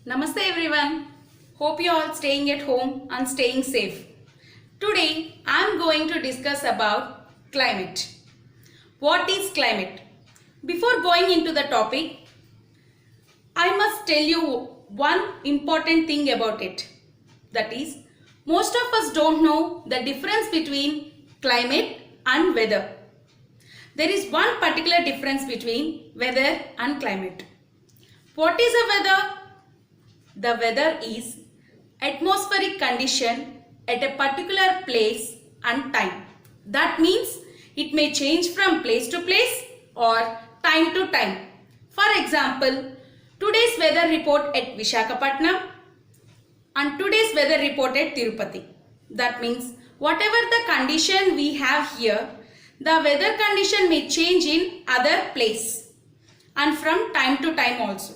Namaste everyone. Hope you all staying at home and staying safe. Today I am going to discuss about climate. What is climate? Before going into the topic, I must tell you one important thing about it. That is, most of us don't know the difference between climate and weather. There is one particular difference between weather and climate. What is a weather? The weather is atmospheric condition at a particular place and time. That means it may change from place to place or time to time. For example, today's weather report at Visakhapatnam and today's weather report at Tirupati. That means whatever the condition we have here, the weather condition may change in other place and from time to time also.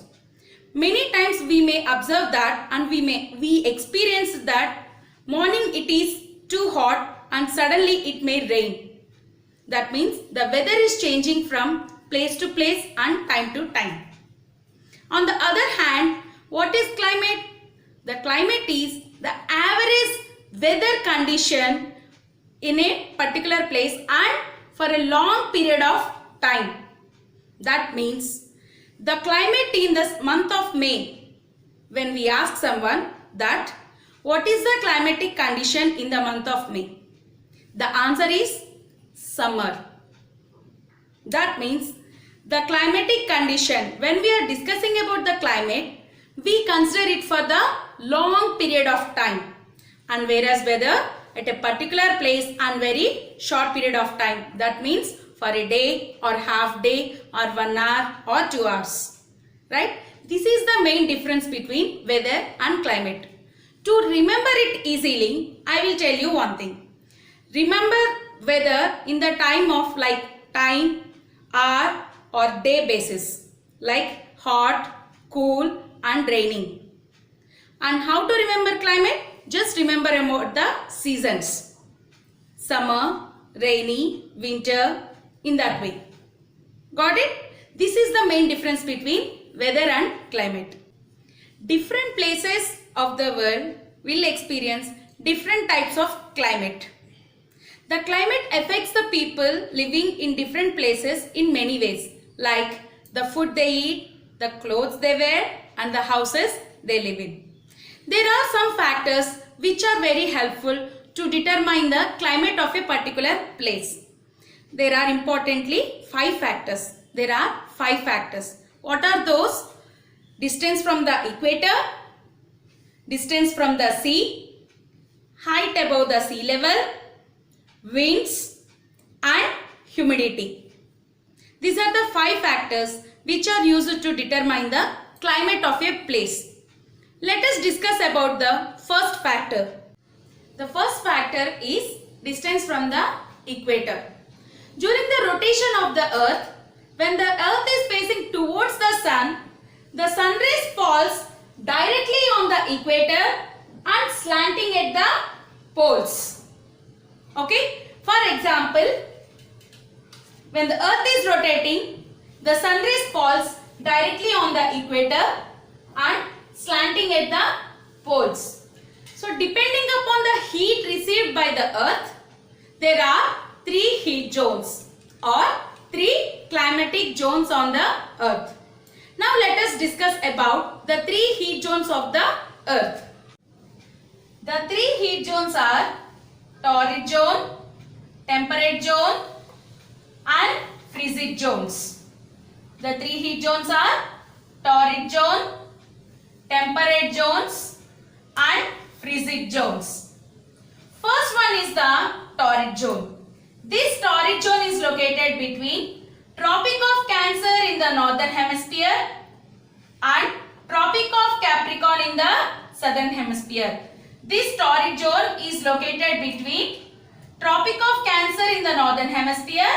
Many times we may observe that and we experience that morning it is too hot and suddenly it may rain. That means the weather is changing from place to place and time to time. On the other hand, what is climate? The climate is the average weather condition in a particular place and for a long period of time. That means the climate in the month of May, when we ask someone that what is the climatic condition in the month of May? The answer is summer. That means the climatic condition, when we are discussing about the climate, we consider it for the long period of time, and whereas weather at a particular place and very short period of time. That means for a day or half day or 1 hour or 2 hours. Right? This is the main difference between weather and climate. To remember it easily, I will tell you one thing. Remember weather in the time of time, hour or day basis, like hot, cool and raining. And how to remember climate? Just remember about the seasons. Summer, rainy, winter, in that way. Got it? This is the main difference between weather and climate. Different places of the world will experience different types of climate. The climate affects the people living in different places in many ways, like the food they eat, the clothes they wear and the houses they live in. There are some factors which are very helpful to determine the climate of a particular place. There are importantly 5 factors. There are 5 factors. What are those? Distance from the equator, distance from the sea, height above the sea level, winds and humidity. These are the 5 factors which are used to determine the climate of a place. Let us discuss about the first factor. The first factor is distance from the equator. During the rotation of the earth, when the earth is facing towards the sun rays falls directly on the equator and slanting at the poles. Okay? For example, when the earth is rotating, the sun rays falls directly on the equator and slanting at the poles. So depending upon the heat received by the earth, there are 3 heat zones or 3 climatic zones on the earth. Now let us discuss about the 3 heat zones of the earth. The 3 heat zones are torrid zone, temperate zone and frigid zones. The 3 heat zones are torrid zone, temperate zones and frigid zones. First one is the torrid zone. This torrid zone is located between Tropic of Cancer in the northern hemisphere and Tropic of Capricorn in the southern hemisphere. This torrid zone is located between Tropic of Cancer in the northern hemisphere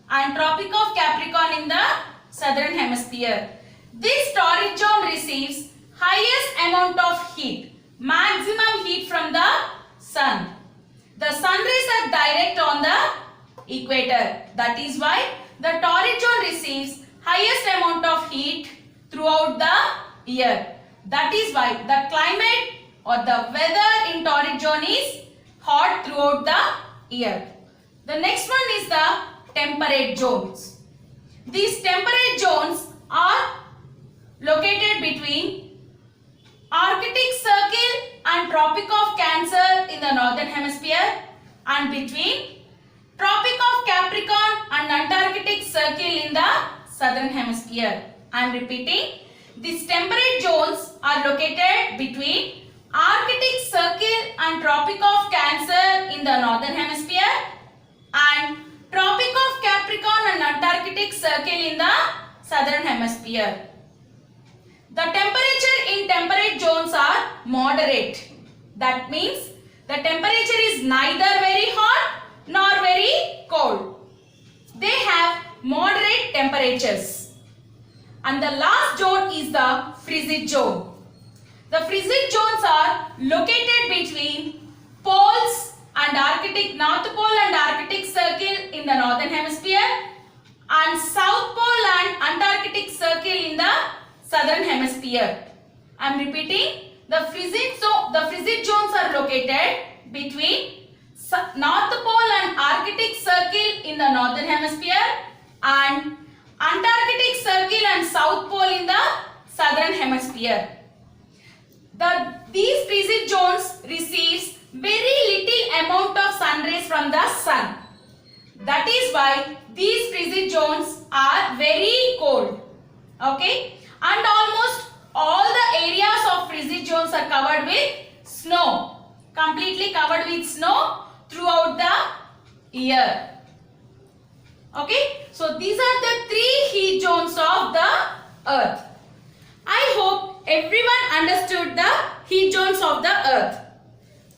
and Tropic of Capricorn in the southern hemisphere. This torrid zone receives highest amount of heat, maximum heat from the sun. The sun rays are direct on the equator. That is why the torrid zone receives highest amount of heat throughout the year. That is why the climate or the weather in torrid zone is hot throughout the year. The next one is the temperate zones. These temperate zones are located between Arctic Circle and Tropic of Cancer in the northern hemisphere and between Tropic of Capricorn and Antarctic Circle in the southern hemisphere. I am repeating, these temperate zones are located between Arctic Circle and Tropic of Cancer in the northern hemisphere and Tropic of Capricorn and Antarctic Circle in the southern hemisphere. The temperature in temperate zones are moderate. That means the temperature is neither very hot nor very cold. They have moderate temperatures. And the last zone is the frigid zone. The frigid zones are located between poles and Arctic North Pole and Arctic Circle in the northern hemisphere and South Pole and Antarctic Circle in the southern hemisphere. I am repeating, the frigid zones are located between North Pole and Arctic Circle in the northern hemisphere and Antarctic Circle and South Pole in the southern hemisphere. These frigid zones receives very little amount of sun rays from the sun. That is why these frigid zones are very cold. Okay, and almost all the areas of frigid zones are covered with snow, completely covered with snow throughout the year. Okay, so these are the 3 heat zones of the earth. I hope everyone understood the heat zones of the earth.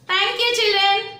Thank you, children.